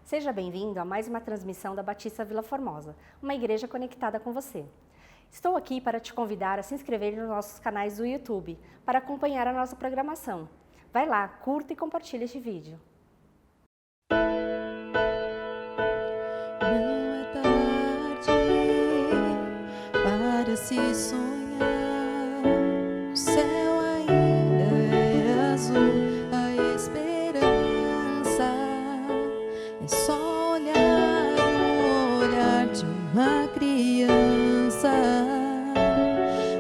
Seja bem-vindo a mais uma transmissão da Batista Vila Formosa, uma igreja conectada com você. Estou aqui para te convidar a se inscrever nos nossos canais do YouTube, para acompanhar a nossa programação. Vai lá, curta e compartilhe este vídeo. Não é tarde para se sonhar, o céu ainda é azul, a esperança é só olhar no olhar de uma criança,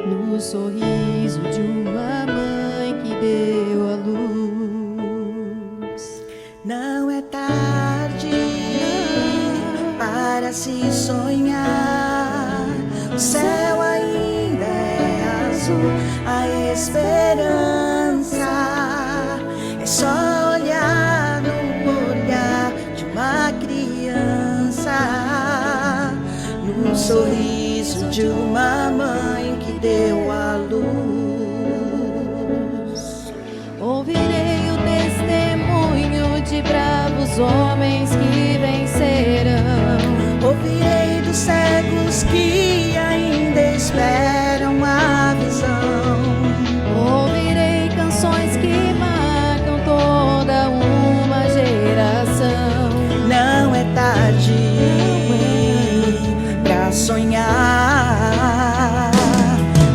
no sorriso de uma mãe que deu a luz. Não é tarde para se sonhar, o céu ainda é azul, a esperança é só olhar no olhar de uma criança, no sorriso de uma mãe que deu a luz. Ouvirei o testemunho de bravos homens que vencerão. Ouvirei dos cegos que ainda esperam a visão. Ouvirei canções que marcam toda uma geração. Não é tarde pra sonhar.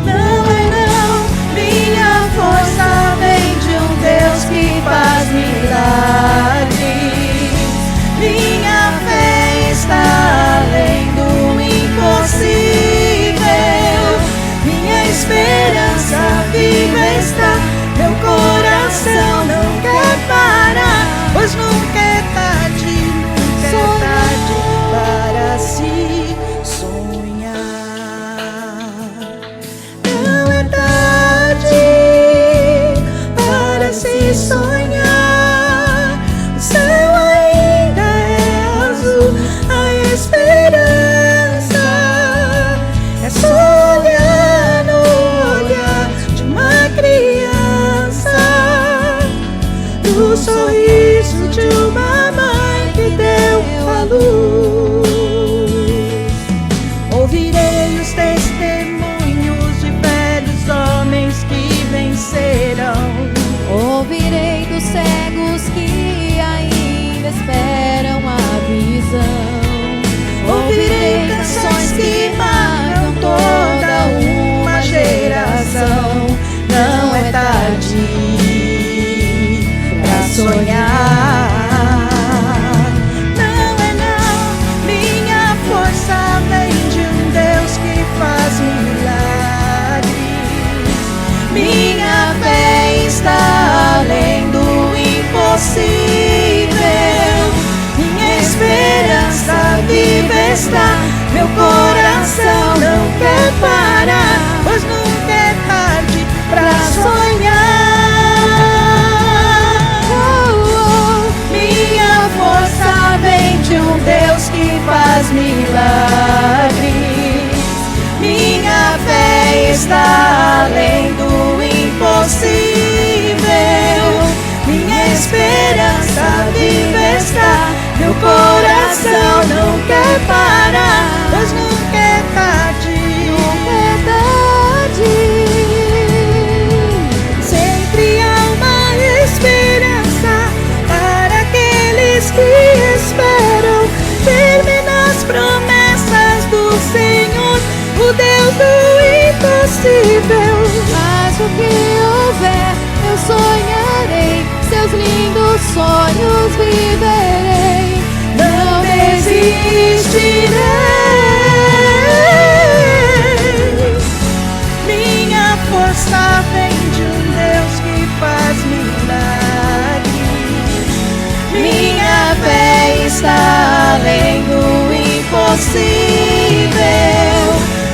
Não é não, minha força vem de um Deus que faz milagres. Minha fé está além do impossível. Minha esperança viva está. Meu coração não quer parar, pois nunca é tarde, nunca é tarde para se sonhar. Não é tarde para se sonhar, o céu ainda é azul, a esperança é só olhar no olhar de uma criança, no sorriso de uma mãe que deu a luz. Ouvirei os testemunhos de velhos homens que vencerão. Ouvirei dos cegos que ainda esperam a visão. Ouvirei canções que marcam toda uma geração. Não é tarde pra sonhar. Não é não, minha força vem de um Deus que faz milagres. Minha fé está além do impossível. Minha esperança viva está. Meu coração não quer parar, pois nunca é tarde pra sonhar. Minha força vem de um Deus que faz milagres. Minha fé está além do impossível. Minha esperança viva está. Meu coração não quer parar, pois nunca é tarde, nunca é tarde. Sempre há uma esperança para aqueles que esperam firme nas promessas do Senhor, o Deus do impossível. Mas o que houver, eu sonharei, seus lindos sonhos viverei. Não desistirei. Minha força vem de um Deus que faz milagres. Minha fé está além do impossível.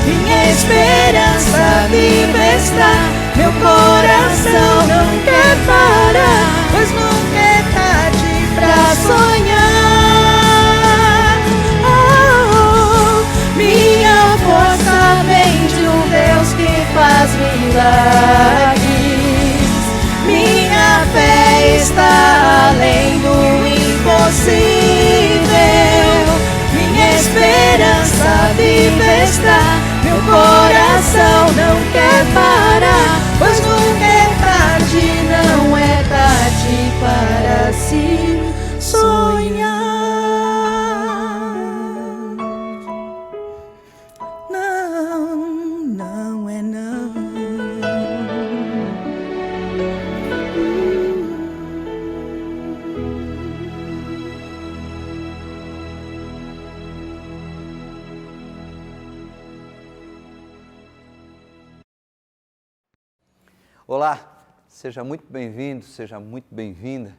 Minha esperança viva está. Meu coração não quer parar, pois nunca é tarde pra sonhar. Minha força vem de um Deus que faz milagres. Minha fé está além do impossível. está. Meu coração não quer parar, pois nunca é tarde, não é tarde para se sonhar. Não, não é não. Olá, seja muito bem-vindo, seja muito bem-vinda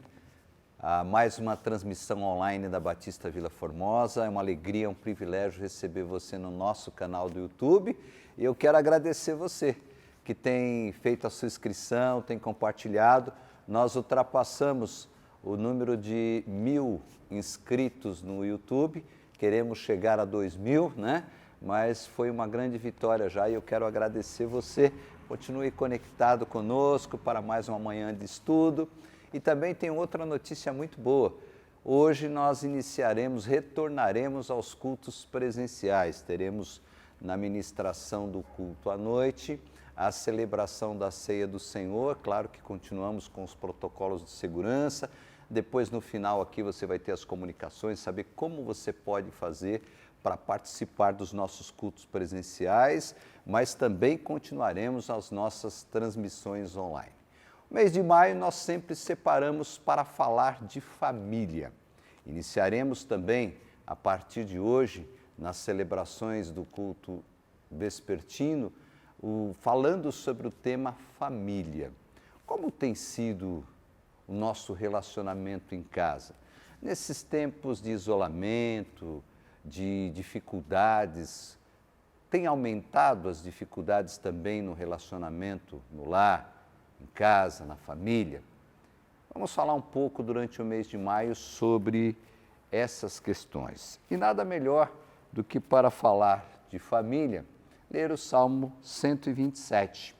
a mais uma transmissão online da Batista Vila Formosa. É uma alegria, é um privilégio receber você no nosso canal do YouTube. E eu quero agradecer você que tem feito a sua inscrição, tem compartilhado. Nós ultrapassamos o número de 1.000 inscritos no YouTube. Queremos chegar a 2.000, né? Mas foi uma grande vitória já e eu quero agradecer você. Continue conectado conosco para mais uma manhã de estudo. E também tem outra notícia muito boa. Hoje nós retornaremos aos cultos presenciais. Teremos na ministração do culto à noite, a celebração da ceia do Senhor. Claro que continuamos com os protocolos de segurança. Depois, no final aqui, você vai ter as comunicações, saber como você pode fazer para participar dos nossos cultos presenciais, mas também continuaremos as nossas transmissões online. O mês de maio nós sempre separamos para falar de família. Iniciaremos também, a partir de hoje, nas celebrações do culto vespertino, falando sobre o tema família. Como tem sido o nosso relacionamento em casa? Nesses tempos de isolamento, de dificuldades, tem aumentado as dificuldades também no relacionamento no lar, em casa, na família? Vamos falar um pouco durante o mês de maio sobre essas questões. E nada melhor do que para falar de família, ler o Salmo 127,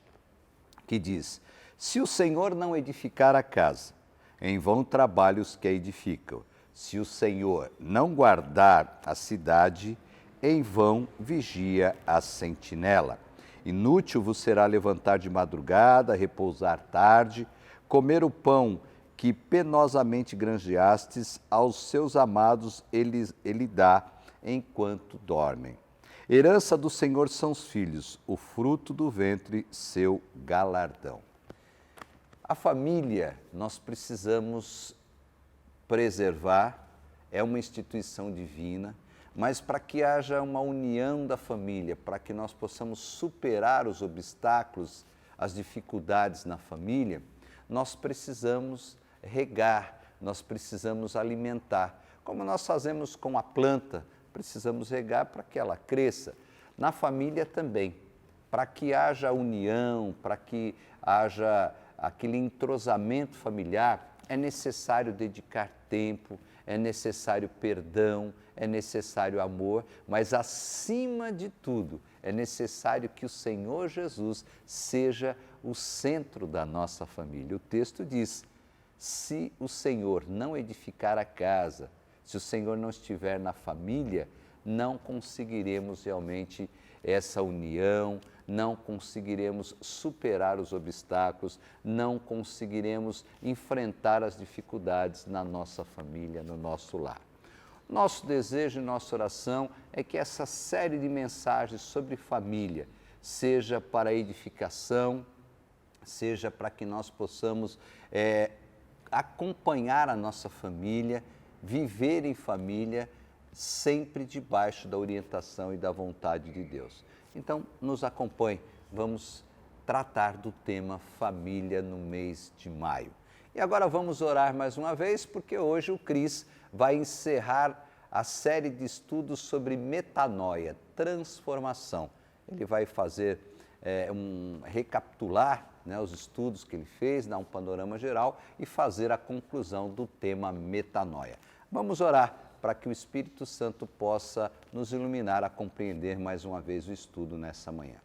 que diz: se o Senhor não edificar a casa, em vão trabalham os que a edificam. Se o Senhor não guardar a cidade, em vão vigia a sentinela. Inútil vos será levantar de madrugada, repousar tarde, comer o pão que penosamente granjeastes, aos seus amados ele dá enquanto dormem. Herança do Senhor são os filhos, o fruto do ventre, seu galardão. A família nós precisamos preservar, é uma instituição divina, mas para que haja uma união da família, para que nós possamos superar os obstáculos, as dificuldades na família, nós precisamos regar, nós precisamos alimentar. Como nós fazemos com a planta, precisamos regar para que ela cresça. Na família também, para que haja união, para que haja aquele entrosamento familiar, é necessário dedicar tempo, é necessário perdão, é necessário amor, mas acima de tudo, é necessário que o Senhor Jesus seja o centro da nossa família. O texto diz: se o Senhor não edificar a casa, se o Senhor não estiver na família, não conseguiremos realmente essa união, não conseguiremos superar os obstáculos, não conseguiremos enfrentar as dificuldades na nossa família, no nosso lar. Nosso desejo e nossa oração é que essa série de mensagens sobre família seja para edificação, seja para que nós possamos acompanhar a nossa família, viver em família, sempre debaixo da orientação e da vontade de Deus. Então, nos acompanhe, vamos tratar do tema família no mês de maio. E agora vamos orar mais uma vez, porque hoje o Cris vai encerrar a série de estudos sobre metanoia, transformação. Ele vai fazer recapitular, né, os estudos que ele fez, dar um panorama geral e fazer a conclusão do tema metanoia. Vamos orar para que o Espírito Santo possa nos iluminar a compreender mais uma vez o estudo nessa manhã.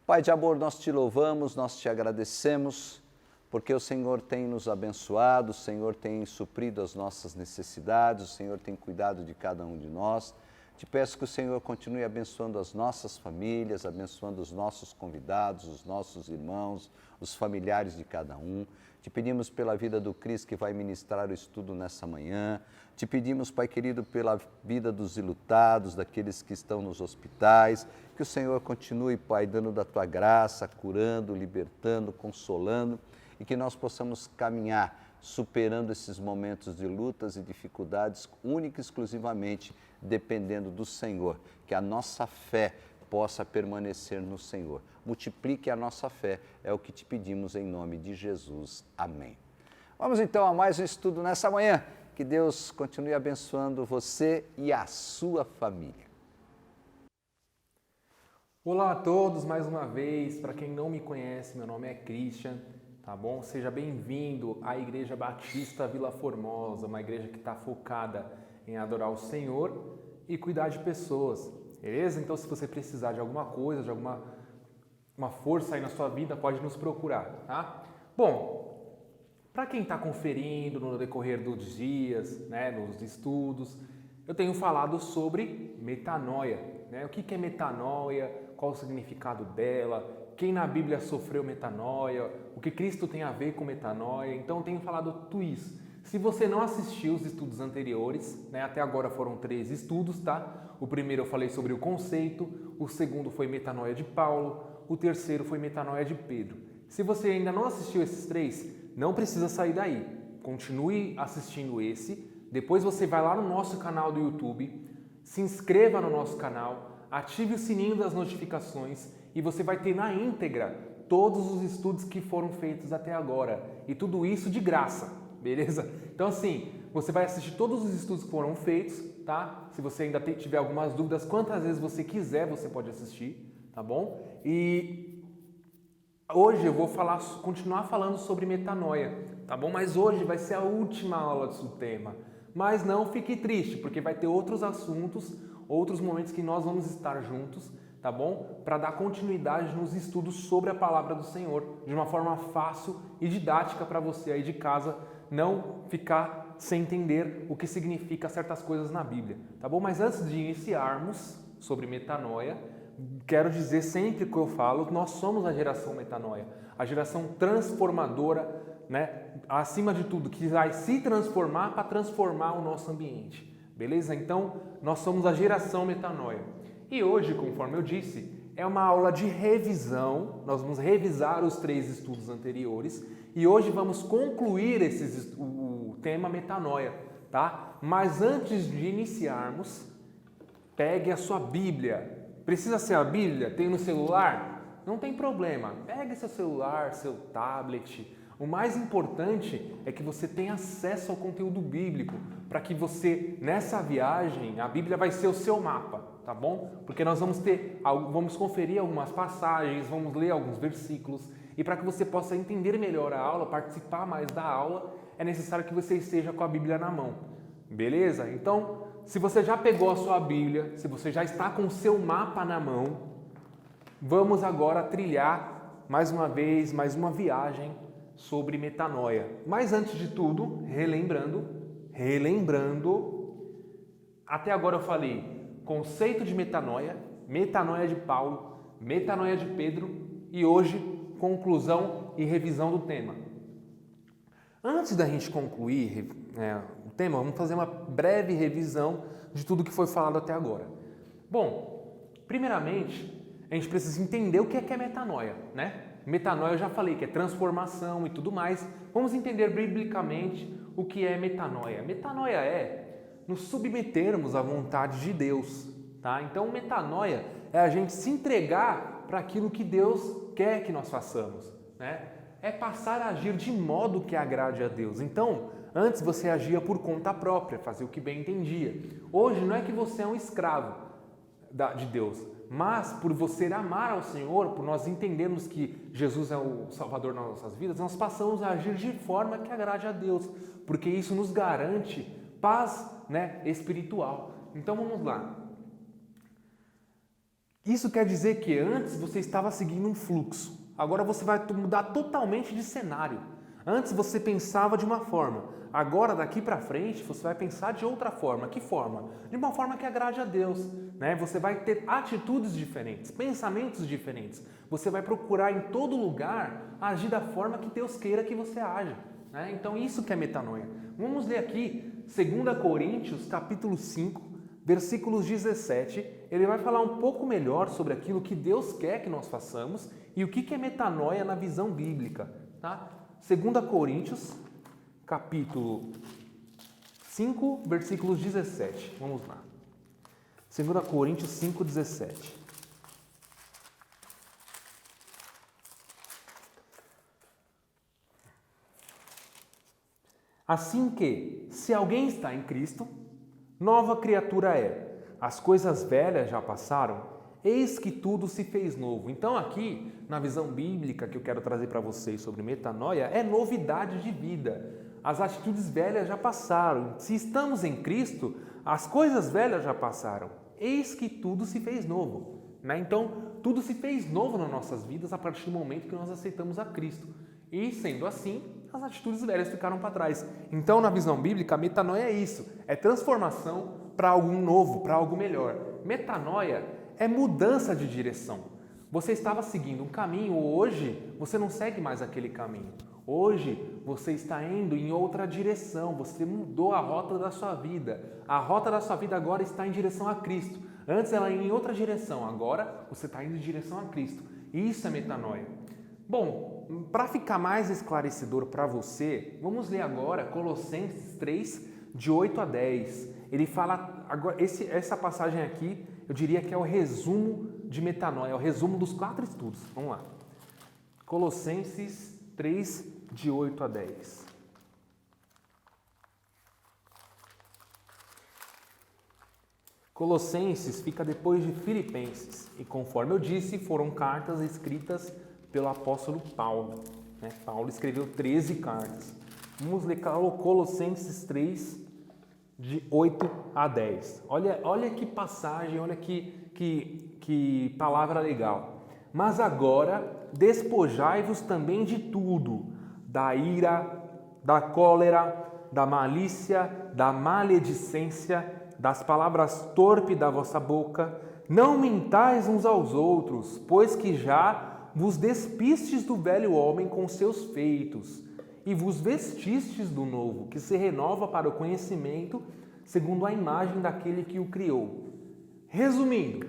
Pai de amor, nós te louvamos, nós te agradecemos, porque o Senhor tem nos abençoado, o Senhor tem suprido as nossas necessidades, o Senhor tem cuidado de cada um de nós. Te peço que o Senhor continue abençoando as nossas famílias, abençoando os nossos convidados, os nossos irmãos, os familiares de cada um. Te pedimos pela vida do Cris, que vai ministrar o estudo nessa manhã. Te pedimos, Pai querido, pela vida dos ilutados, daqueles que estão nos hospitais. Que o Senhor continue, Pai, dando da Tua graça, curando, libertando, consolando. E que nós possamos caminhar, superando esses momentos de lutas e dificuldades, única e exclusivamente dependendo do Senhor. Que a nossa fé possa permanecer no Senhor. Multiplique a nossa fé, é o que te pedimos em nome de Jesus. Amém. Vamos então a mais um estudo nessa manhã. Que Deus continue abençoando você e a sua família. Olá a todos, mais uma vez. Para quem não me conhece, meu nome é Christian, tá bom? Seja bem-vindo à Igreja Batista Vila Formosa, uma igreja que está focada em adorar o Senhor e cuidar de pessoas, beleza? Então, se você precisar de alguma coisa, de alguma força aí na sua vida, pode nos procurar, tá? Bom, para quem está conferindo no decorrer dos dias, né, nos estudos, eu tenho falado sobre metanoia, né? O que é metanoia, qual o significado dela, quem na Bíblia sofreu metanoia, o que Cristo tem a ver com metanoia. Então, eu tenho falado tudo isso. Se você não assistiu os estudos anteriores, né, até agora foram 3 estudos, tá? O primeiro eu falei sobre o conceito, o segundo foi metanoia de Paulo, o terceiro foi metanoia de Pedro. Se você ainda não assistiu esses 3, não precisa sair daí. Continue assistindo esse, depois você vai lá no nosso canal do YouTube, se inscreva no nosso canal, ative o sininho das notificações e você vai ter na íntegra todos os estudos que foram feitos até agora. E tudo isso de graça, beleza? Então assim, você vai assistir todos os estudos que foram feitos, tá? Se você ainda tiver algumas dúvidas, quantas vezes você quiser, você pode assistir, tá bom? E hoje eu vou continuar falando sobre metanoia, tá bom? Mas hoje vai ser a última aula do tema. Mas não fique triste, porque vai ter outros assuntos, outros momentos que nós vamos estar juntos, tá bom? Para dar continuidade nos estudos sobre a palavra do Senhor, de uma forma fácil e didática para você aí de casa não ficar sem entender o que significa certas coisas na Bíblia, tá bom? Mas antes de iniciarmos sobre metanoia, quero dizer sempre que eu falo, nós somos a geração metanoia, a geração transformadora, né? Acima de tudo, que vai se transformar para transformar o nosso ambiente, beleza? Então, nós somos a geração metanoia. E hoje, conforme eu disse, é uma aula de revisão, nós vamos revisar os 3 estudos anteriores e hoje vamos concluir o tema metanoia, tá? Mas antes de iniciarmos, pegue a sua Bíblia. Precisa ser a Bíblia? Tem no celular? Não tem problema, pegue seu celular, seu tablet. O mais importante é que você tenha acesso ao conteúdo bíblico, para que você, nessa viagem, a Bíblia vai ser o seu mapa, tá bom? Porque nós vamos conferir algumas passagens, vamos ler alguns versículos, e para que você possa entender melhor a aula, participar mais da aula, é necessário que você esteja com a Bíblia na mão, beleza? Então, se você já pegou a sua Bíblia, se você já está com o seu mapa na mão, vamos agora trilhar mais uma vez, mais uma viagem sobre metanoia. Mas antes de tudo, relembrando, até agora eu falei conceito de metanoia, metanoia de Paulo, metanoia de Pedro e hoje conclusão e revisão do tema. Antes da gente concluir o tema, vamos fazer uma breve revisão de tudo que foi falado até agora. Bom, primeiramente, a gente precisa entender o que é metanoia, né? Metanoia eu já falei que é transformação e tudo mais. Vamos entender biblicamente o que é metanoia. Metanoia é nos submetermos à vontade de Deus, tá? Então metanoia é a gente se entregar para aquilo que Deus quer que nós façamos, né? É passar a agir de modo que agrade a Deus. Então, antes você agia por conta própria, fazia o que bem entendia. Hoje não é que você é um escravo de Deus, mas por você amar ao Senhor, por nós entendermos que Jesus é o Salvador nas nossas vidas, nós passamos a agir de forma que agrade a Deus, porque isso nos garante paz, né, espiritual. Então vamos lá. Isso quer dizer que antes você estava seguindo um fluxo, agora você vai mudar totalmente de cenário. Antes você pensava de uma forma, agora daqui para frente você vai pensar de outra forma. Que forma? De uma forma que agrade a Deus, né? Você vai ter atitudes diferentes, pensamentos diferentes. Você vai procurar em todo lugar agir da forma que Deus queira que você haja, né? Então isso que é metanoia. Vamos ler aqui 2 Coríntios capítulo 5, versículos 17. Ele vai falar um pouco melhor sobre aquilo que Deus quer que nós façamos e o que é metanoia na visão bíblica, tá? 2 Coríntios, capítulo 5, versículos 17. Vamos lá. 2 Coríntios 5, 17. Assim que, se alguém está em Cristo, nova criatura é. As coisas velhas já passaram, eis que tudo se fez novo. Então aqui, na visão bíblica que eu quero trazer para vocês sobre metanoia, é novidade de vida. As atitudes velhas já passaram. Se estamos em Cristo, as coisas velhas já passaram. Eis que tudo se fez novo, né? Então, tudo se fez novo nas nossas vidas a partir do momento que nós aceitamos a Cristo. E, sendo assim, as atitudes velhas ficaram para trás. Então, na visão bíblica, a metanoia é isso. É transformação para algo novo, para algo melhor. Metanoia é mudança de direção. Você estava seguindo um caminho, hoje você não segue mais aquele caminho. Hoje você está indo em outra direção, você mudou a rota da sua vida. A rota da sua vida agora está em direção a Cristo. Antes ela ia em outra direção, agora você está indo em direção a Cristo. Isso é metanoia. Bom, para ficar mais esclarecedor para você, vamos ler agora Colossenses 3, de 8 a 10. Ele fala, agora, essa passagem aqui, eu diria que é o resumo de metanoia, é o resumo dos 4 estudos. Vamos lá. Colossenses 3, de 8 a 10. Colossenses fica depois de Filipenses e, conforme eu disse, foram cartas escritas pelo apóstolo Paulo, né? Paulo escreveu 13 cartas. Vamos ler Colossenses 3, de 8 a 10. Olha que passagem, olha que palavra legal. Mas agora despojai-vos também de tudo, da ira, da cólera, da malícia, da maledicência, das palavras torpes da vossa boca. Não mintais uns aos outros, pois que já vos despistes do velho homem com seus feitos, e vos vestistes do novo, que se renova para o conhecimento, segundo a imagem daquele que o criou. Resumindo,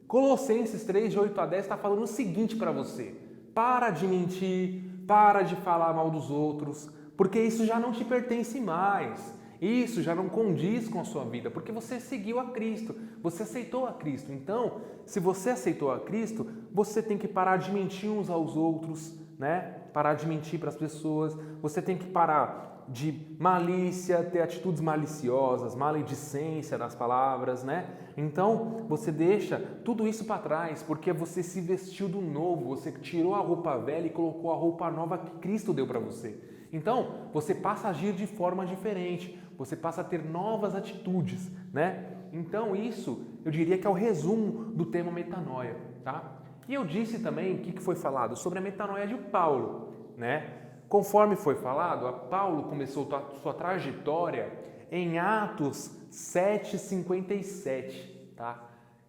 Colossenses 3, de 8 a 10 está falando o seguinte para você: para de mentir, para de falar mal dos outros, porque isso já não te pertence mais. Isso já não condiz com a sua vida, porque você seguiu a Cristo, você aceitou a Cristo. Então, se você aceitou a Cristo, você tem que parar de mentir uns aos outros, né? Parar de mentir para as pessoas, você tem que parar de malícia, ter atitudes maliciosas, maledicência nas palavras, né? Então, você deixa tudo isso para trás, porque você se vestiu do novo, você tirou a roupa velha e colocou a roupa nova que Cristo deu para você. Então, você passa a agir de forma diferente, você passa a ter novas atitudes, né? Então, isso eu diria que é o resumo do tema metanoia, tá? E eu disse também o que foi falado sobre a metanoia de Paulo, né? Conforme foi falado, Paulo começou sua trajetória em Atos 7:57, tá?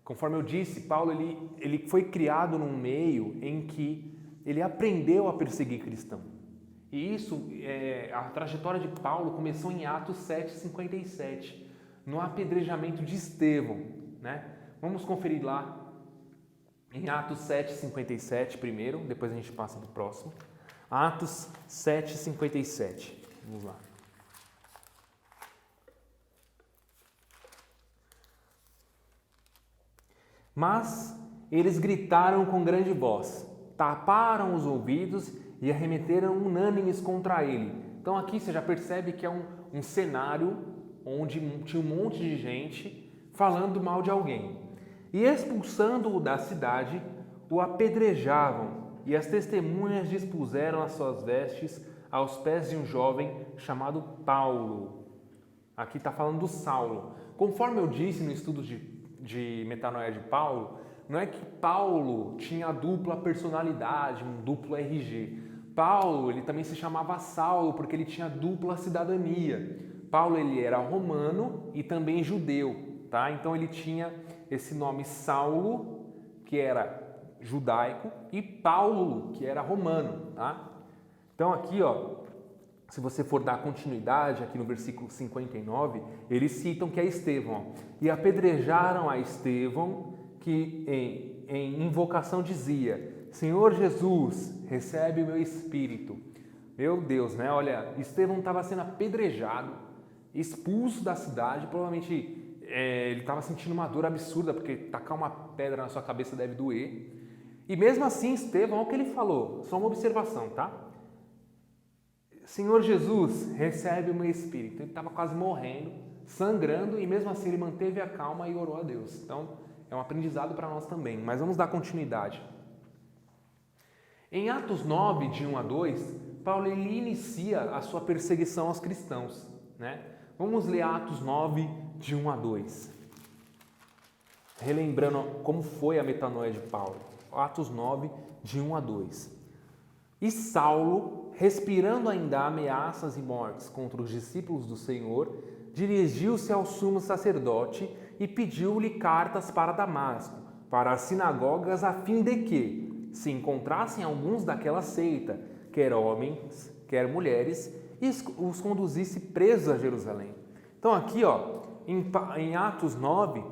Conforme eu disse, Paulo ele foi criado num meio em que ele aprendeu a perseguir cristãos. E isso, a trajetória de Paulo começou em Atos 7:57, no apedrejamento de Estevão, né? Vamos conferir lá em Atos 7:57 primeiro, depois a gente passa para o próximo. Atos 7:57, vamos lá. Mas eles gritaram com grande voz, taparam os ouvidos e arremeteram unânimes contra ele. Então aqui você já percebe que é um cenário onde tinha um monte de gente falando mal de alguém. E expulsando-o da cidade, o apedrejavam, e as testemunhas dispuseram as suas vestes aos pés de um jovem chamado Paulo. Aqui está falando do Saulo. Conforme eu disse no estudo de metanoia de Paulo, não é que Paulo tinha dupla personalidade, um duplo RG. Paulo, ele também se chamava Saulo porque ele tinha dupla cidadania. Paulo, ele era romano e também judeu, tá? Então ele tinha esse nome Saulo, que era judaico, e Paulo, que era romano, tá? Então aqui, ó, se você for dar continuidade aqui no versículo 59, eles citam que é Estevão, ó, e apedrejaram a Estevão, que em invocação dizia: Senhor Jesus, recebe o meu espírito. Meu Deus, né? Olha, Estevão estava sendo apedrejado, expulso da cidade, provavelmente ele estava sentindo uma dor absurda, porque tacar uma pedra na sua cabeça deve doer. E mesmo assim, Estevão, olha o que ele falou, só uma observação, tá? Senhor Jesus, recebe o meu espírito. Ele estava quase morrendo, sangrando, e mesmo assim ele manteve a calma e orou a Deus. Então, é um aprendizado para nós também, mas vamos dar continuidade. Em Atos 9, de 1 a 2, Paulo ele inicia a sua perseguição aos cristãos, né? Vamos ler Atos 9, de 1 a 2. Relembrando como foi a metanoia de Paulo. Atos 9, de 1 a 2. E Saulo, respirando ainda ameaças e mortes contra os discípulos do Senhor, dirigiu-se ao sumo sacerdote e pediu-lhe cartas para Damasco, para as sinagogas, a fim de que, se encontrassem alguns daquela seita, quer homens, quer mulheres, e os conduzisse presos a Jerusalém. Então aqui, ó, em Atos 9,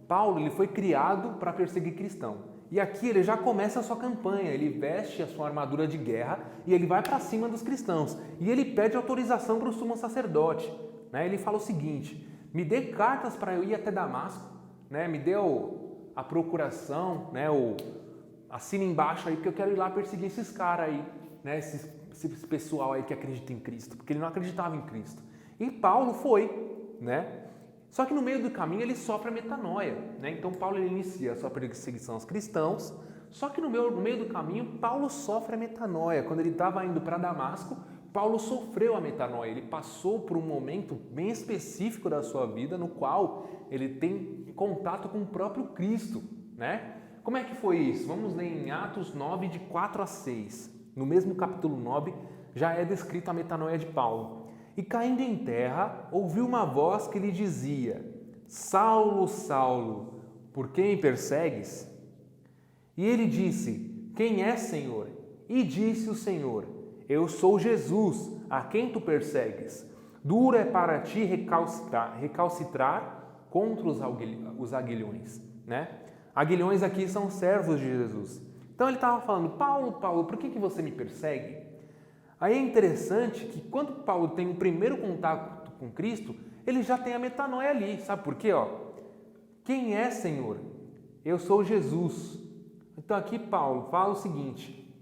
Paulo ele foi criado para perseguir cristão. E aqui ele já começa a sua campanha, ele veste a sua armadura de guerra e ele vai para cima dos cristãos. E ele pede autorização para o sumo sacerdote, né? Ele fala o seguinte: me dê cartas para eu ir até Damasco, né? Me dê a procuração, né? Assina embaixo aí, porque eu quero ir lá perseguir esses caras aí, né? Esse pessoal aí que acredita em Cristo, porque ele não acreditava em Cristo. E Paulo foi, né? Só que no meio do caminho ele sofre a metanoia, né? Então Paulo ele inicia a sua perseguição aos cristãos, só que no meio do caminho Paulo sofre a metanoia. Quando ele estava indo para Damasco, Paulo sofreu a metanoia, ele passou por um momento bem específico da sua vida no qual ele tem contato com o próprio Cristo, né? Como é que foi isso? Vamos ler em Atos 9, de 4 a 6. No mesmo capítulo 9 já é descrita a metanoia de Paulo. E caindo em terra, ouviu uma voz que lhe dizia: Saulo, Saulo, por que me persegues? E ele disse: Quem é, Senhor? E disse o Senhor: Eu sou Jesus, a quem tu persegues. Duro é para ti recalcitrar contra os aguilhões, né? Aguilhões aqui são servos de Jesus. Então ele estava falando: Paulo, Paulo, por que você me persegue? Aí é interessante que quando Paulo tem o primeiro contato com Cristo, ele já tem a metanoia ali. Sabe por quê? Quem é, Senhor? Eu sou Jesus. Então aqui Paulo fala o seguinte,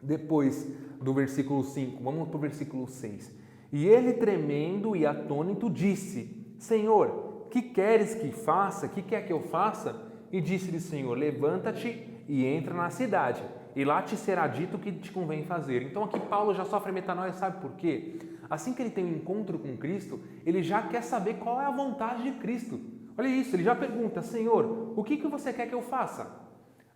depois do versículo 5, vamos para o versículo 6. E ele, tremendo e atônito, disse: Senhor, que queres que faça? Que quer que eu faça? E disse-lhe o Senhor: levanta-te e entra na cidade, e lá te será dito o que te convém fazer. Então aqui Paulo já sofre metanoia, sabe por quê? Assim que ele tem um encontro com Cristo, ele já quer saber qual é a vontade de Cristo. Olha isso, ele já pergunta: Senhor, o que você quer que eu faça?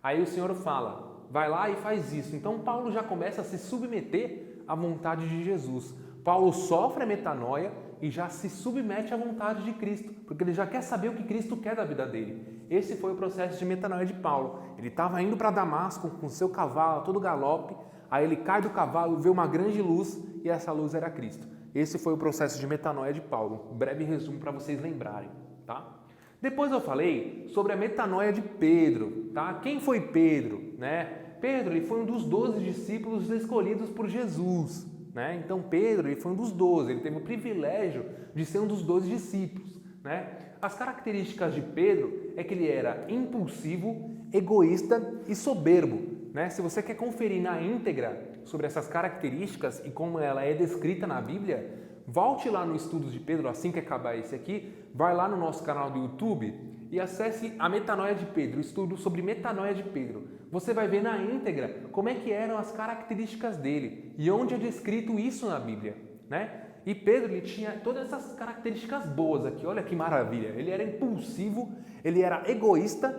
Aí o Senhor fala: vai lá e faz isso. Então Paulo já começa a se submeter à vontade de Jesus. Paulo sofre a metanoia e já se submete à vontade de Cristo, porque ele já quer saber o que Cristo quer da vida dele. Esse foi o processo de metanoia de Paulo. Ele estava indo para Damasco com seu cavalo, todo galope, aí ele cai do cavalo, vê uma grande luz e essa luz era Cristo. Esse foi o processo de metanoia de Paulo. Um breve resumo para vocês lembrarem, tá? Depois eu falei sobre a metanoia de Pedro, tá? Quem foi Pedro, né? Pedro ele foi um dos 12 discípulos escolhidos por Jesus, né? Então Pedro ele foi um dos 12, ele teve o privilégio de ser um dos 12 discípulos, né? As características de Pedro é que ele era impulsivo, egoísta e soberbo, né? Se você quer conferir na íntegra sobre essas características e como ela é descrita na Bíblia, volte lá no Estudos de Pedro, assim que acabar esse aqui, vai lá no nosso canal do YouTube e acesse a metanoia de Pedro, o estudo sobre metanoia de Pedro. Você vai ver na íntegra como é que eram as características dele e onde é descrito isso na Bíblia, né? E Pedro ele tinha todas essas características boas aqui, olha que maravilha. Ele era impulsivo, ele era egoísta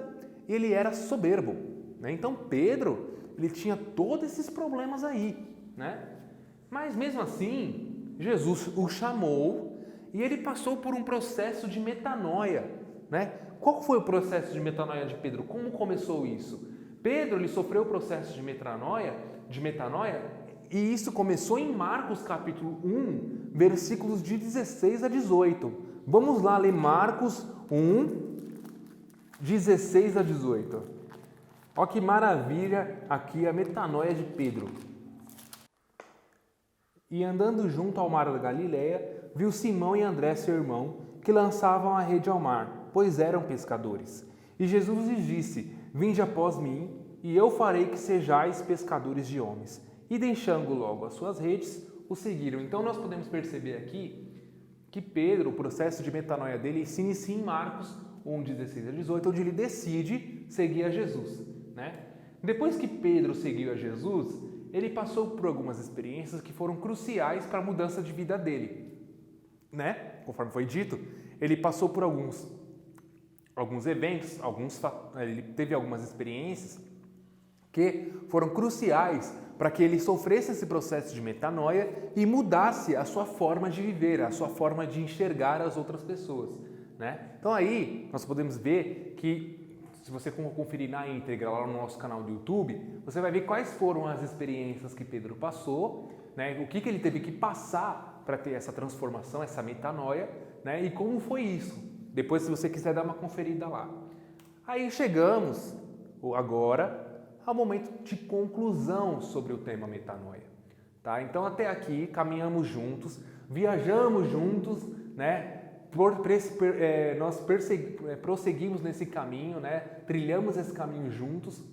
e ele era soberbo, né? Então Pedro ele tinha todos esses problemas aí, né? Mas mesmo assim, Jesus o chamou e ele passou por um processo de metanoia, né? Qual foi o processo de metanoia de Pedro? Como começou isso? Pedro, ele sofreu o processo de metanoia, e isso começou em Marcos capítulo 1, versículos de 16 a 18. Vamos lá ler Marcos 1, 16 a 18. Olha que maravilha aqui a metanoia de Pedro. E andando junto ao mar da Galileia, viu Simão e André, seu irmão, que lançavam a rede ao mar, pois eram pescadores. E Jesus lhes disse: Vinde após mim, e eu farei que sejais pescadores de homens. E deixando logo as suas redes, o seguiram. Então nós podemos perceber aqui que Pedro, o processo de metanoia dele, se inicia em Marcos 1, 16 a 18, onde ele decide seguir a Jesus, né? Depois que Pedro seguiu a Jesus, ele passou por algumas experiências que foram cruciais para a mudança de vida dele, né? Conforme foi dito, ele passou por alguns eventos, ele teve algumas experiências que foram cruciais para que ele sofresse esse processo de metanoia e mudasse a sua forma de viver, a sua forma de enxergar as outras pessoas, né? Então aí nós podemos ver que, se você conferir na íntegra lá no nosso canal do YouTube, você vai ver quais foram as experiências que Pedro passou, né? O que ele teve que passar para ter essa transformação, essa metanoia, né? E como foi isso. Depois, se você quiser dar uma conferida lá. Aí chegamos agora ao momento de conclusão sobre o tema metanoia, tá? Então até aqui caminhamos juntos, viajamos juntos, né? Nós prosseguimos nesse caminho, né? Trilhamos esse caminho juntos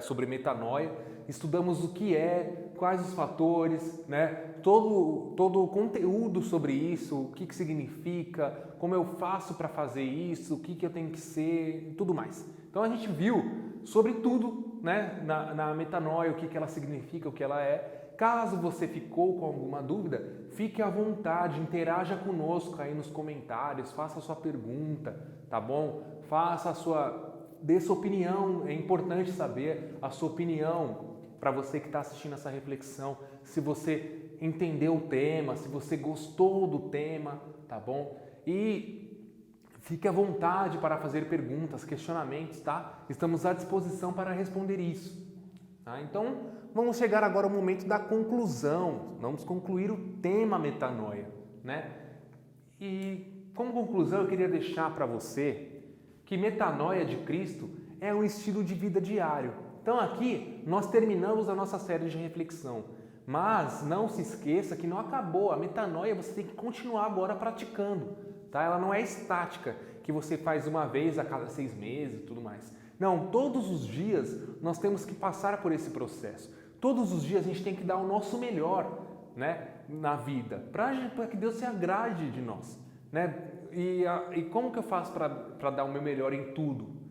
sobre metanoia, estudamos o que é, quais os fatores, né? Todo o conteúdo sobre isso, o que significa, como eu faço para fazer isso, o que eu tenho que ser e tudo mais. Então a gente viu sobre tudo, né? na metanoia, o que ela significa, o que ela é. Caso você ficou com alguma dúvida, fique à vontade, interaja conosco aí nos comentários, faça a sua pergunta, tá bom? Dê sua opinião, é importante saber a sua opinião para você que está assistindo essa reflexão, se você entendeu o tema, se você gostou do tema, tá bom? E fique à vontade para fazer perguntas, questionamentos, tá? Estamos à disposição para responder isso, tá? Então, vamos chegar agora ao momento da conclusão. Vamos concluir o tema metanoia, né? E como conclusão eu queria deixar para você que metanoia de Cristo é um estilo de vida diário. Então aqui nós terminamos a nossa série de reflexão, mas não se esqueça que não acabou. A metanoia você tem que continuar agora praticando, tá? Ela não é estática, que você faz uma vez a cada 6 meses e tudo mais. Não, todos os dias nós temos que passar por esse processo. Todos os dias a gente tem que dar o nosso melhor, né, na vida, para que Deus se agrade de nós, né? E como que eu faço para dar o meu melhor em tudo?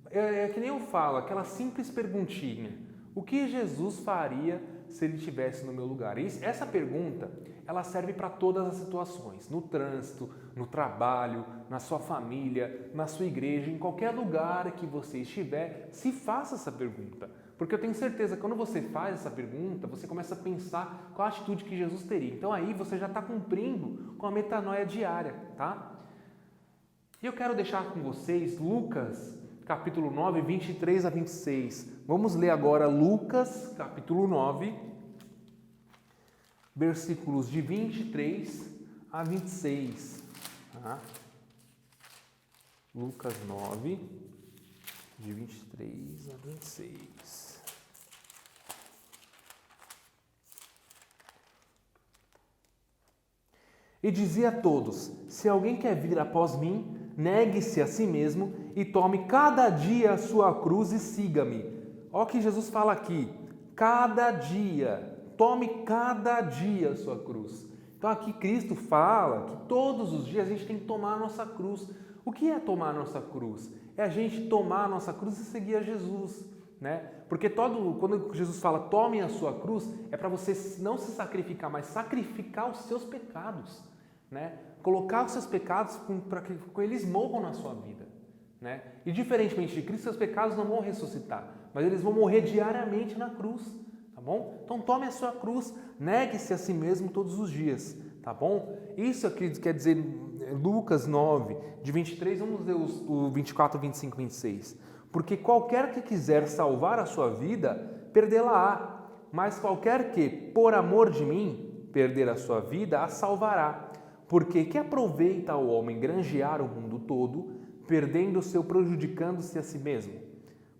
É que nem eu falo, aquela simples perguntinha: o que Jesus faria se ele estivesse no meu lugar? E essa pergunta, ela serve para todas as situações, no trânsito, no trabalho, na sua família, na sua igreja, em qualquer lugar que você estiver, se faça essa pergunta. Porque eu tenho certeza que quando você faz essa pergunta, você começa a pensar qual a atitude que Jesus teria. Então aí você já está cumprindo com a metanoia diária, tá? E eu quero deixar com vocês Lucas, capítulo 9, 23 a 26. Vamos ler agora Lucas, capítulo 9, versículos de 23 a 26. Tá? Lucas 9, de 23 a 26. E dizia a todos: se alguém quer vir após mim, negue-se a si mesmo e tome cada dia a sua cruz e siga-me. Olha o que Jesus fala aqui: cada dia, tome cada dia a sua cruz. Então aqui Cristo fala que todos os dias a gente tem que tomar a nossa cruz. O que é tomar a nossa cruz? É a gente tomar a nossa cruz e seguir a Jesus, né? Porque quando Jesus fala tome a sua cruz, é para você não se sacrificar, mas sacrificar os seus pecados, né? Colocar os seus pecados para que eles morram na sua vida, né? E diferentemente de Cristo, seus pecados não vão ressuscitar, mas eles vão morrer diariamente na cruz, tá bom? Então tome a sua cruz, negue-se a si mesmo todos os dias, tá bom? Isso aqui quer dizer Lucas 9, de 23, vamos ler o 24, 25, 26. Porque qualquer que quiser salvar a sua vida, perdê-la-á. Mas qualquer que, por amor de mim, perder a sua vida, a salvará. Porque que aproveita ao homem granjear o mundo todo, perdendo-se ou prejudicando-se a si mesmo?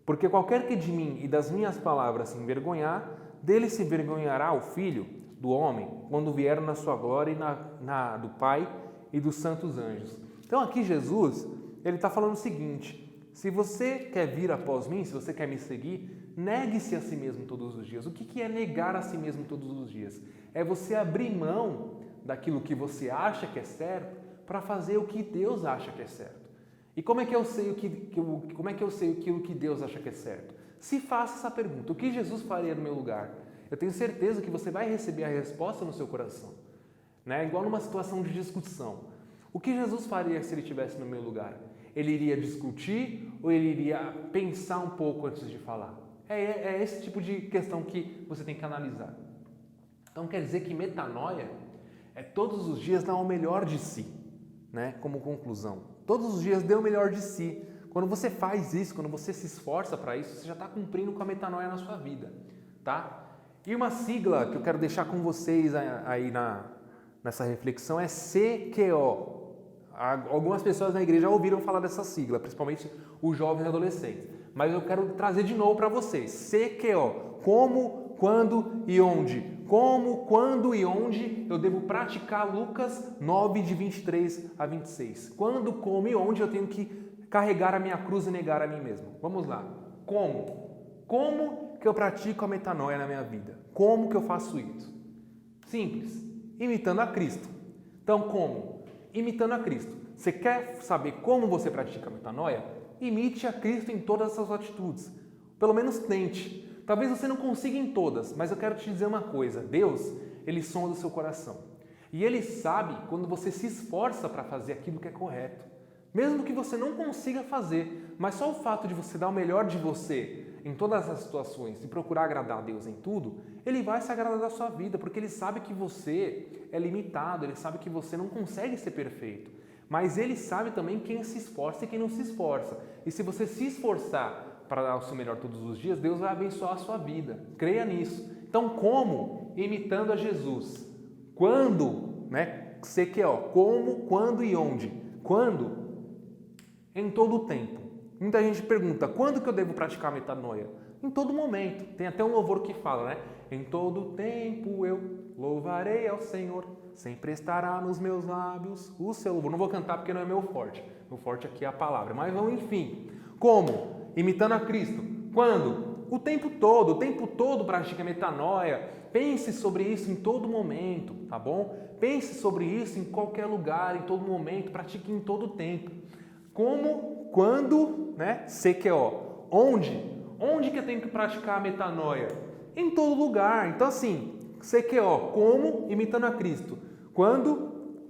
Porque qualquer que de mim e das minhas palavras se envergonhar, dele se envergonhará o Filho do homem, quando vier na sua glória e na do Pai e dos santos anjos. Então aqui Jesus, ele está falando o seguinte: se você quer vir após mim, se você quer me seguir, negue-se a si mesmo todos os dias. O que é negar a si mesmo todos os dias? É você abrir mão daquilo que você acha que é certo para fazer o que Deus acha que é certo. E como é que eu sei aquilo que Deus acha que é certo? Se faça essa pergunta: o que Jesus faria no meu lugar? Eu tenho certeza que você vai receber a resposta no seu coração. Né? Igual numa situação de discussão. O que Jesus faria se ele estivesse no meu lugar? Ele iria discutir ou ele iria pensar um pouco antes de falar? É esse tipo de questão que você tem que analisar. Então quer dizer que metanoia é todos os dias dar o melhor de si, né? Como conclusão. Todos os dias dê o melhor de si. Quando você faz isso, quando você se esforça para isso, você já está cumprindo com a metanoia na sua vida, tá? E uma sigla que eu quero deixar com vocês aí nessa reflexão é CQO. Algumas pessoas na igreja já ouviram falar dessa sigla, principalmente os jovens e adolescentes. Mas eu quero trazer de novo para vocês. CQO. Como, quando e onde. Como, quando e onde eu devo praticar Lucas 9, de 23 a 26. Quando, como e onde eu tenho que carregar a minha cruz e negar a mim mesmo. Vamos lá. Como? Como que eu pratico a metanoia na minha vida? Como que eu faço isso? Simples. Imitando a Cristo. Então, como? Imitando a Cristo. Você quer saber como você pratica a metanoia? Imite a Cristo em todas as suas atitudes. Pelo menos tente. Talvez você não consiga em todas, mas eu quero te dizer uma coisa. Deus, Ele sonda o seu coração. E Ele sabe quando você se esforça para fazer aquilo que é correto. Mesmo que você não consiga fazer, mas só o fato de você dar o melhor de você em todas as situações e procurar agradar a Deus em tudo, Ele vai se agradar da sua vida, porque Ele sabe que você é limitado, Ele sabe que você não consegue ser perfeito. Mas Ele sabe também quem se esforça e quem não se esforça. E se você se esforçar para dar o seu melhor todos os dias, Deus vai abençoar a sua vida. Creia nisso. Então, como? Imitando a Jesus. Quando? CQO. Como, quando e onde? Quando? Em todo o tempo. Muita gente pergunta, quando que eu devo praticar a metanoia? Em todo momento. Tem até um louvor que fala, né? Em todo tempo eu louvarei ao Senhor, sempre estará nos meus lábios o seu louvor. Não vou cantar porque não é meu forte. Meu forte aqui é a palavra. Mas enfim. Como? Imitando a Cristo. Quando? O tempo todo pratique a metanoia. Pense sobre isso em todo momento, tá bom? Pense sobre isso em qualquer lugar, em todo momento, pratique em todo tempo. Como, quando, CQO. Onde? Onde que eu tenho que praticar a metanoia? Em todo lugar. Então assim, CQO, como? Imitando a Cristo. Quando?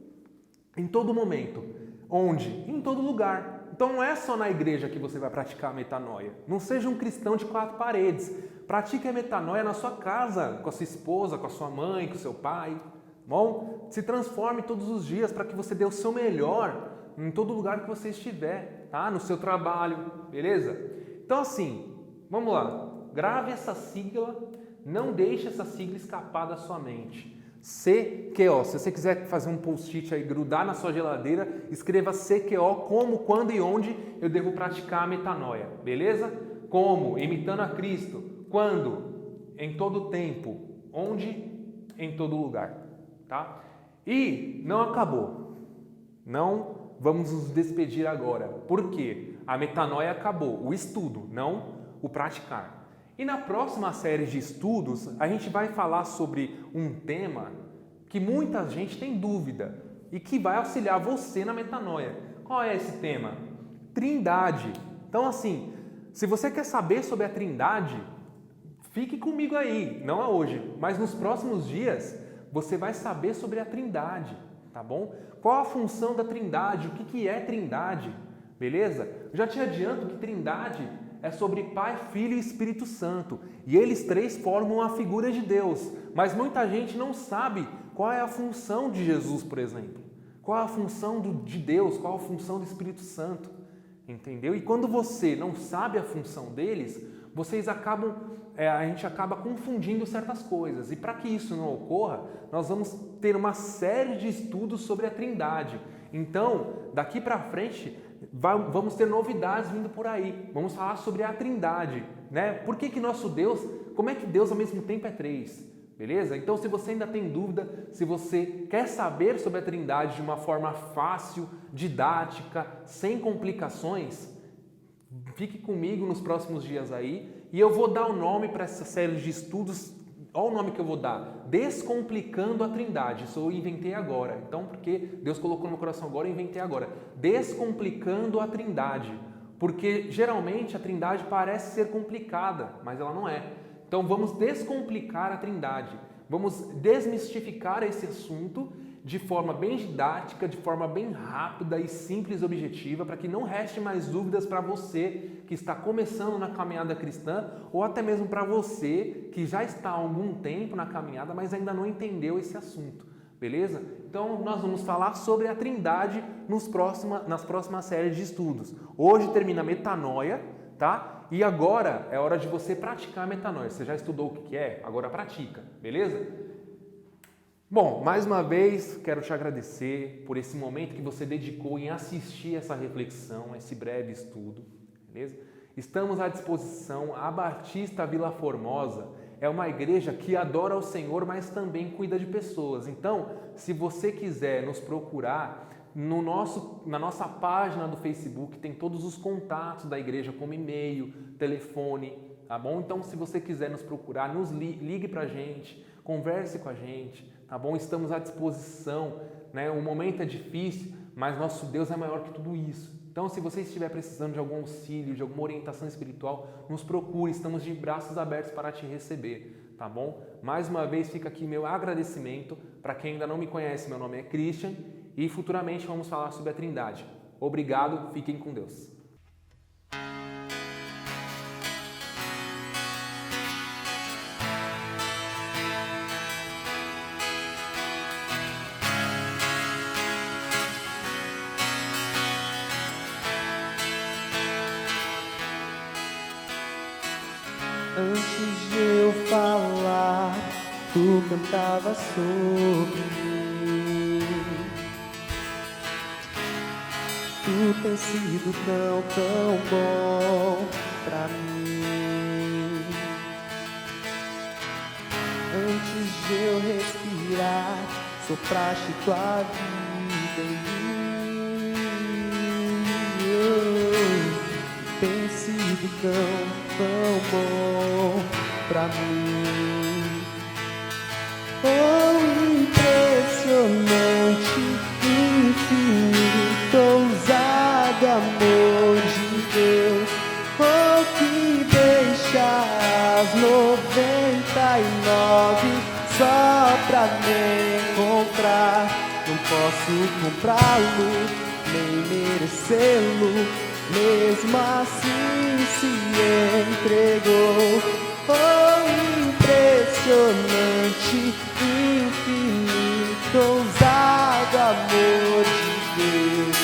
Em todo momento. Onde? Em todo lugar. Então não é só na igreja que você vai praticar a metanoia. Não seja um cristão de 4 paredes. Pratique a metanoia na sua casa, com a sua esposa, com a sua mãe, com o seu pai. Bom? Se transforme todos os dias para que você dê o seu melhor em todo lugar que você estiver, tá? No seu trabalho, beleza? Então assim, vamos lá. Grave essa sigla, não deixe essa sigla escapar da sua mente. CQO. Se você quiser fazer um post-it aí, grudar na sua geladeira, escreva CQO, como, quando e onde eu devo praticar a metanoia, beleza? Como? Imitando a Cristo. Quando? Em todo tempo. Onde? Em todo lugar, tá? E não acabou. Não vamos nos despedir agora. Por quê? A metanoia acabou. O estudo, não o praticar. E na próxima série de estudos, a gente vai falar sobre um tema que muita gente tem dúvida e que vai auxiliar você na metanoia. Qual é esse tema? Trindade. Então assim, se você quer saber sobre a Trindade, fique comigo aí, não é hoje, mas nos próximos dias você vai saber sobre a Trindade, tá bom? Qual a função da Trindade? O que é Trindade? Beleza? Eu já te adianto que Trindade é sobre Pai, Filho e Espírito Santo. E eles três formam a figura de Deus. Mas muita gente não sabe qual é a função de Jesus, por exemplo. Qual é a função de Deus, qual é a função do Espírito Santo. Entendeu? E quando você não sabe a função deles, a gente acaba confundindo certas coisas. E para que isso não ocorra, nós vamos ter uma série de estudos sobre a Trindade. Então, daqui para frente, vamos ter novidades vindo por aí. Vamos falar sobre a Trindade, né? Por que nosso Deus, como é que Deus ao mesmo tempo é três? Beleza? Então, se você ainda tem dúvida, se você quer saber sobre a Trindade de uma forma fácil, didática, sem complicações, fique comigo nos próximos dias aí e eu vou dar o nome para essa série de estudos. Olha o nome que eu vou dar: Descomplicando a Trindade. Isso eu inventei agora. Então, porque Deus colocou no meu coração agora, eu inventei agora. Descomplicando a Trindade. Porque geralmente a Trindade parece ser complicada, mas ela não é. Então vamos descomplicar a Trindade, vamos desmistificar esse assunto de forma bem didática, de forma bem rápida e simples e objetiva, para que não reste mais dúvidas para você que está começando na caminhada cristã ou até mesmo para você que já está há algum tempo na caminhada, mas ainda não entendeu esse assunto, beleza? Então nós vamos falar sobre a Trindade nas próximas séries de estudos. Hoje termina a metanoia, tá? E agora é hora de você praticar a metanoia. Você já estudou o que é? Agora pratica, beleza? Bom, mais uma vez quero te agradecer por esse momento que você dedicou em assistir essa reflexão, esse breve estudo, beleza? Estamos à disposição. A Batista Vila Formosa é uma igreja que adora o Senhor, mas também cuida de pessoas. Então, se você quiser nos procurar, na nossa página do Facebook tem todos os contatos da igreja, como e-mail, telefone, tá bom? Então, se você quiser nos procurar, ligue pra gente, converse com a gente, tá bom? Estamos à disposição, né? O momento é difícil, mas nosso Deus é maior que tudo isso. Então, se você estiver precisando de algum auxílio, de alguma orientação espiritual, nos procure, estamos de braços abertos para te receber, tá bom? Mais uma vez fica aqui meu agradecimento. Para quem ainda não me conhece, meu nome é Christian e futuramente vamos falar sobre a Trindade. Obrigado, fiquem com Deus. Antes de eu falar, tu cantava sobre mim. Tu tem sido tão bom pra mim. Antes de eu respirar, sopraste tua vida em mim. Tem sido tão bom pra mim. Oh, impressionante, infinito, ousado amor de Deus. Oh, que deixa as 99 só pra me encontrar. Não posso comprá-lo, nem merecê-lo. Mesmo assim se entregou. Oh, impressionante, infinito, ousado amor de Deus.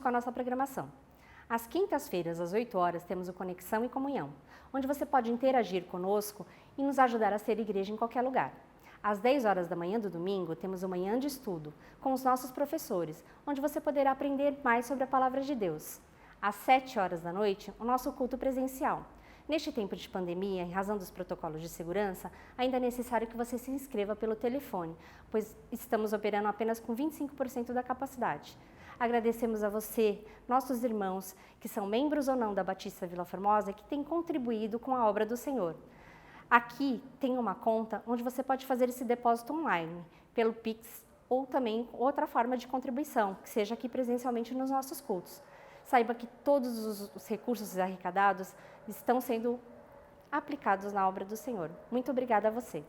com a nossa programação. Às quintas-feiras, às 8 horas, temos o Conexão e Comunhão, onde você pode interagir conosco e nos ajudar a ser igreja em qualquer lugar. Às 10 horas da manhã do domingo, temos o Manhã de Estudo, com os nossos professores, onde você poderá aprender mais sobre a Palavra de Deus. Às 7 horas da noite, o nosso culto presencial. Neste tempo de pandemia, em razão dos protocolos de segurança, ainda é necessário que você se inscreva pelo telefone, pois estamos operando apenas com 25% da capacidade. Agradecemos a você, nossos irmãos, que são membros ou não da Batista Vila Formosa, que têm contribuído com a obra do Senhor. Aqui tem uma conta onde você pode fazer esse depósito online, pelo Pix ou também outra forma de contribuição, que seja aqui presencialmente nos nossos cultos. Saiba que todos os recursos arrecadados estão sendo aplicados na obra do Senhor. Muito obrigada a você.